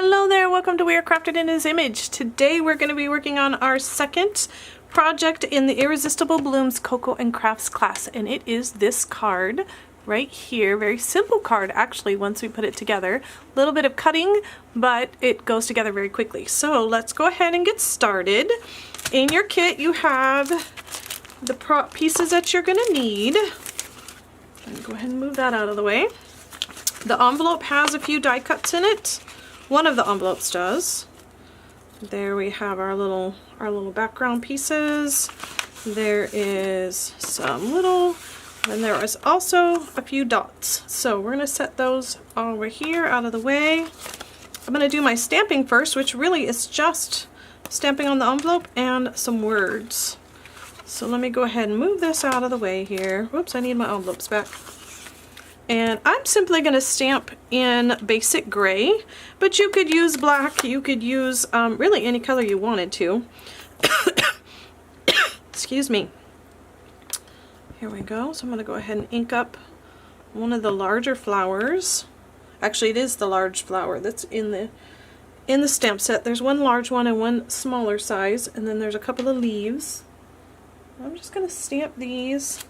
Hello there, welcome to We Are Crafted in His Image. Today we're going to be working on our second project in the Irresistible Blooms Cocoa and Crafts class, and it is this card right here. Very simple card actually once we put it together. A little bit of cutting, but it goes together very quickly. So let's go ahead and get started. In your kit you have the pieces that you're going to need. Go ahead and move that out of the way. The envelope has a few die cuts in it. One of the envelopes does. There we have our little background pieces. There is some little, and there is also a few dots. So we're going to set those over here out of the way. I'm going to do my stamping first, which really is just stamping on the envelope and some words. So let me go ahead and move this out of the way here. Whoops, I need my envelopes back. And I'm simply going to stamp in basic gray, but you could use black, you could use really any color you wanted to. Excuse me. Here we go. So I'm going to go ahead and ink up one of the larger flowers. Actually, it is the large flower that's in the stamp set. There's one large one and one smaller size, and then there's a couple of leaves. I'm just going to stamp these.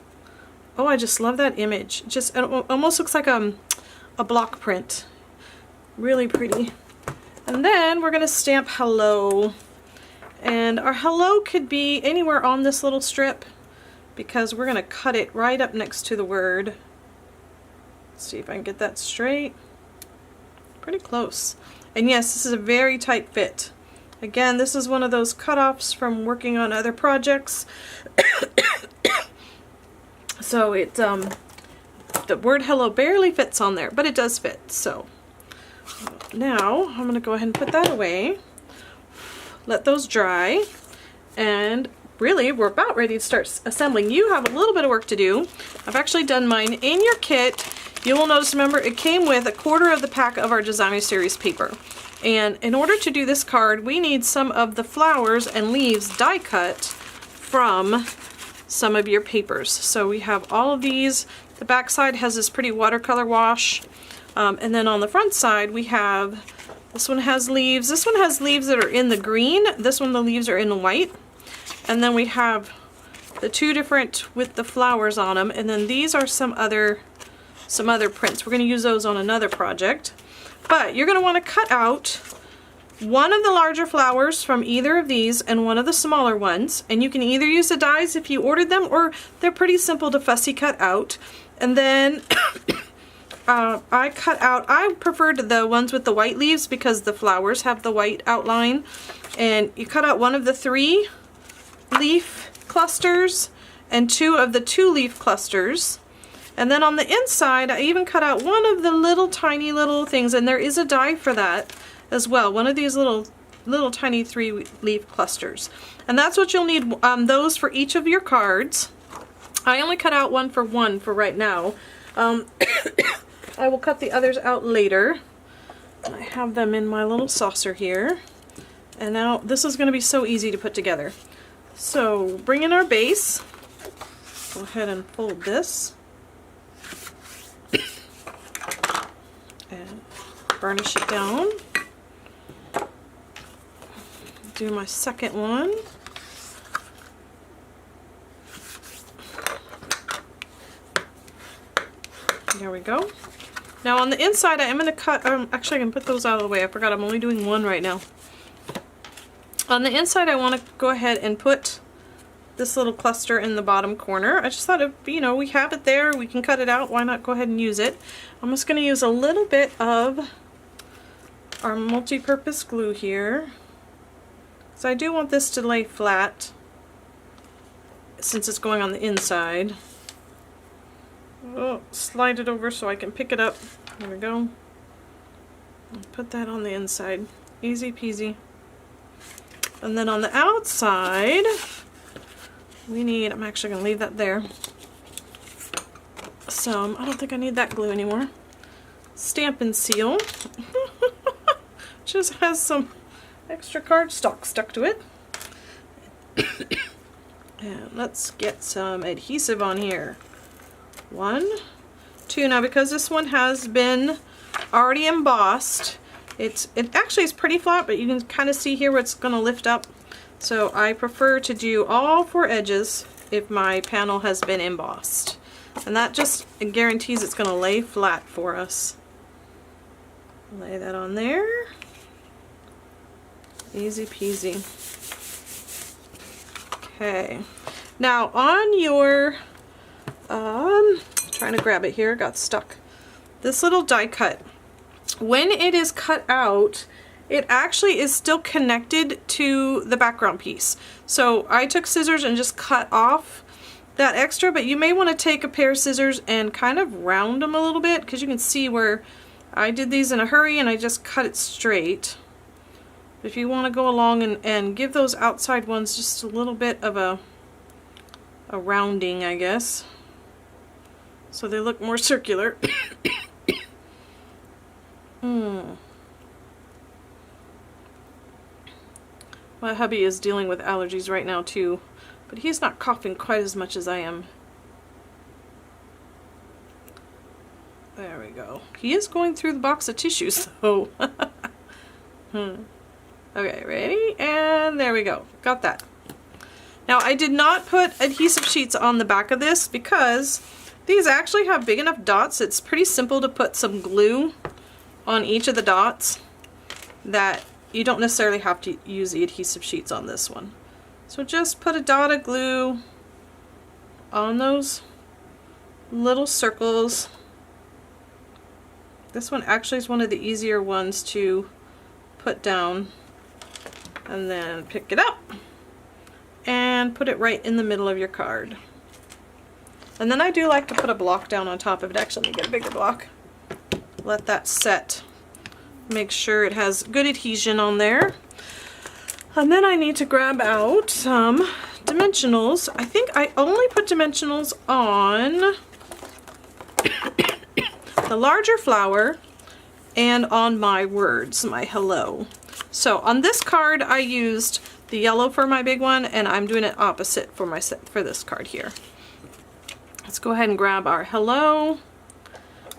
Oh, I just love that image. It almost looks like a block print. Really pretty. And then we're going to stamp hello. And our hello could be anywhere on this little strip because we're going to cut it right up next to the word. Let's see if I can get that straight. Pretty close. And yes, this is a very tight fit. Again, this is one of those cutoffs from working on other projects. So it, the word hello barely fits on there, but it does fit. So now I'm going to go ahead and put that away, let those dry, and really we're about ready to start assembling. You have a little bit of work to do. I've actually done mine. In your kit, you will notice, remember, it came with a quarter of the pack of our Designer Series paper. And in order to do this card, we need some of the flowers and leaves die cut from some of your papers. So we have all of these. The back side has this pretty watercolor wash, and then on the front side we have, this one has leaves. This one has leaves that are in the green. This one, the leaves are in the white. And then we have the two different with the flowers on them, and then these are some other prints. We're going to use those on another project. But you're going to want to cut out one of the larger flowers from either of these and one of the smaller ones, and you can either use the dies if you ordered them, or they're pretty simple to fussy cut out. And then I preferred the ones with the white leaves because the flowers have the white outline, and you cut out one of the 3 leaf clusters and 2 of the 2 leaf clusters. And then on the inside I even cut out one of the little tiny little things, and there is a die for that as well, one of these little tiny 3 leaf clusters. And that's what you'll need, those for each of your cards. I only cut out one for right now. I will cut the others out later. I have them in my little saucer here. And now this is going to be so easy to put together. So bring in our base. Go ahead and fold this. And burnish it down. Do my second one. There we go. Now on the inside I am going to cut, actually I can put those out of the way. I forgot I'm only doing one right now. On the inside I want to go ahead and put this little cluster in the bottom corner. I just thought of, you know, we have it there, we can cut it out, why not go ahead and use it. I'm just going to use a little bit of our multi-purpose glue here. So I do want this to lay flat since it's going on the inside. Oh, slide it over so I can pick it up. There we go. Put that on the inside. Easy peasy. And then on the outside, we need, I'm actually going to leave that there. So I don't think I need that glue anymore. Stamp and seal. Just has some extra cardstock stuck to it. And let's get some adhesive on here. 1, 2. Now because this one has been already embossed, It actually is pretty flat, but you can kind of see here where it's going to lift up. So I prefer to do all 4 edges if my panel has been embossed. And that just guarantees it's going to lay flat for us. Lay that on there. Easy peasy. Okay. Now on your, trying to grab it here, got stuck. This little die cut, when it is cut out, it actually is still connected to the background piece. So I took scissors and just cut off that extra, but you may want to take a pair of scissors and kind of round them a little bit, because you can see where I did these in a hurry and I just cut it straight. If you want to go along and give those outside ones just a little bit of a rounding, I guess, so they look more circular. My hubby is dealing with allergies right now too, but he's not coughing quite as much as I am. There we go. He is going through the box of tissues though. Okay, ready? And there we go. Got that. Now I did not put adhesive sheets on the back of this because these actually have big enough dots. It's pretty simple to put some glue on each of the dots that you don't necessarily have to use the adhesive sheets on this one. So just put a dot of glue on those little circles. This one actually is one of the easier ones to put down, and then pick it up and put it right in the middle of your card. And then I do like to put a block down on top of it. Actually, let me get a bigger block. Let that set. Make sure it has good adhesion on there. And then I need to grab out some dimensionals. I think I only put dimensionals on the larger flower and on my words, my hello. So on this card I used the yellow for my big one, and I'm doing it opposite for this card here. Let's go ahead and grab our hello,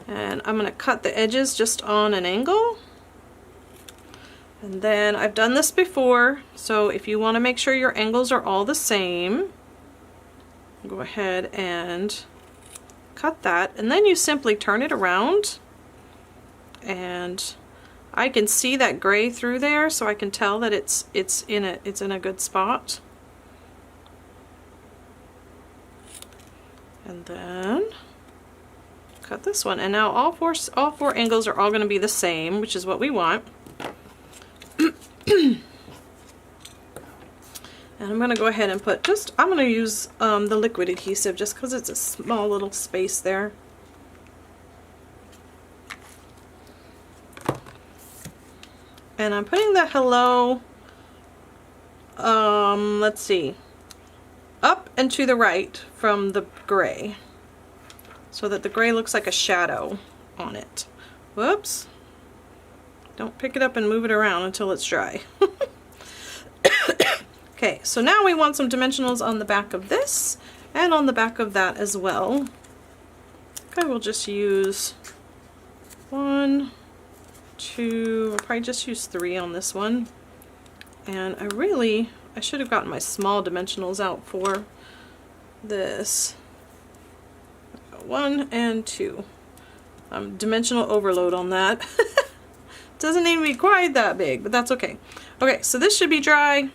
and I'm going to cut the edges just on an angle. And then I've done this before, so if you want to make sure your angles are all the same, go ahead and cut that, and then you simply turn it around, and I can see that gray through there, so I can tell that it's in a good spot. And then cut this one, and now all four angles are all going to be the same, which is what we want. And I'm going to go ahead and put I'm going to use the liquid adhesive just because it's a small little space there. And I'm putting the hello, let's see, up and to the right from the gray, so that the gray looks like a shadow on it. Whoops. Don't pick it up and move it around until it's dry. Okay, so now we want some dimensionals on the back of this and on the back of that as well. I will just use 1, 2, I'll probably just use 3 on this one. And I should have gotten my small dimensionals out for this. 1 and 2. Dimensional overload on that. Doesn't need to be quite that big, but that's okay. Okay, so this should be dry.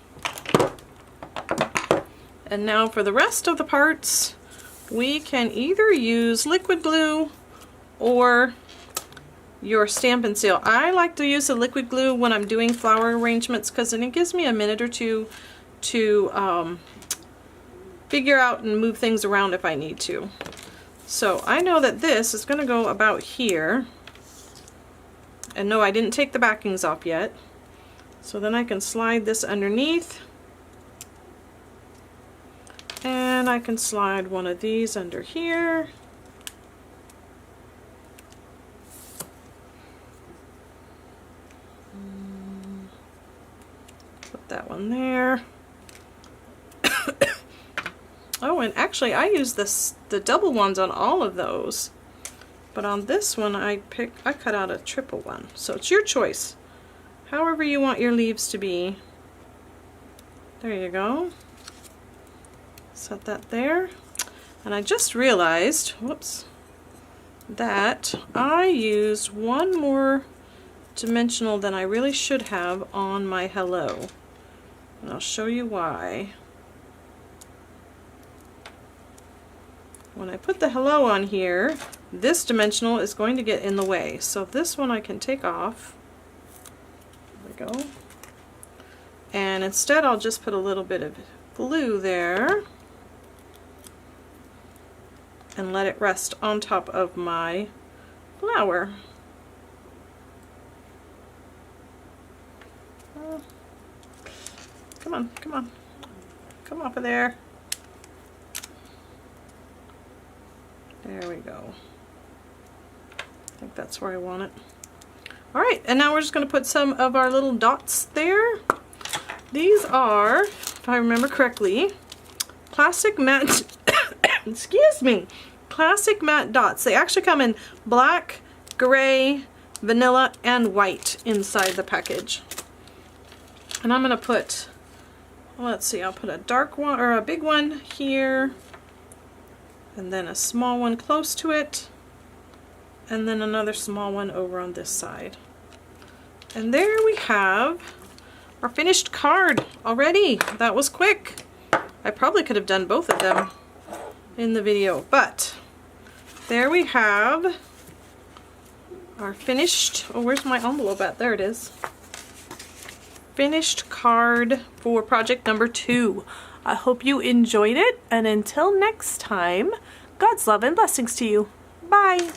And now for the rest of the parts, we can either use liquid glue or your Stampin' Seal. I like to use the liquid glue when I'm doing flower arrangements because then it gives me a minute or two to figure out and move things around if I need to. So I know that this is going to go about here. And no, I didn't take the backings off yet. So then I can slide this underneath. And I can slide one of these under here. Put that one there. Oh, and actually I use the double ones on all of those. But on this one I cut out a triple one. So it's your choice however you want your leaves to be. There you go. Set that there. And I just realized, whoops, that I used one more dimensional than I really should have on my hello. And I'll show you why. When I put the hello on here, this dimensional is going to get in the way. So this one I can take off. There we go. And instead I'll just put a little bit of glue there and let it rest on top of my flower. Come on, come on. Come off of there. There we go. I think that's where I want it. Alright, and now we're just going to put some of our little dots there. These are, if I remember correctly, classic matte, excuse me, classic matte dots. They actually come in black, gray, vanilla, and white inside the package. And I'm going to put, let's see, I'll put a dark one, or a big one here, and then a small one close to it, and then another small one over on this side. And there we have our finished card already. That was quick. I probably could have done both of them in the video, but there we have our finished, oh, where's my envelope at? There it is. Finished card for project number 2. I hope you enjoyed it, and until next time, God's love and blessings to you. Bye!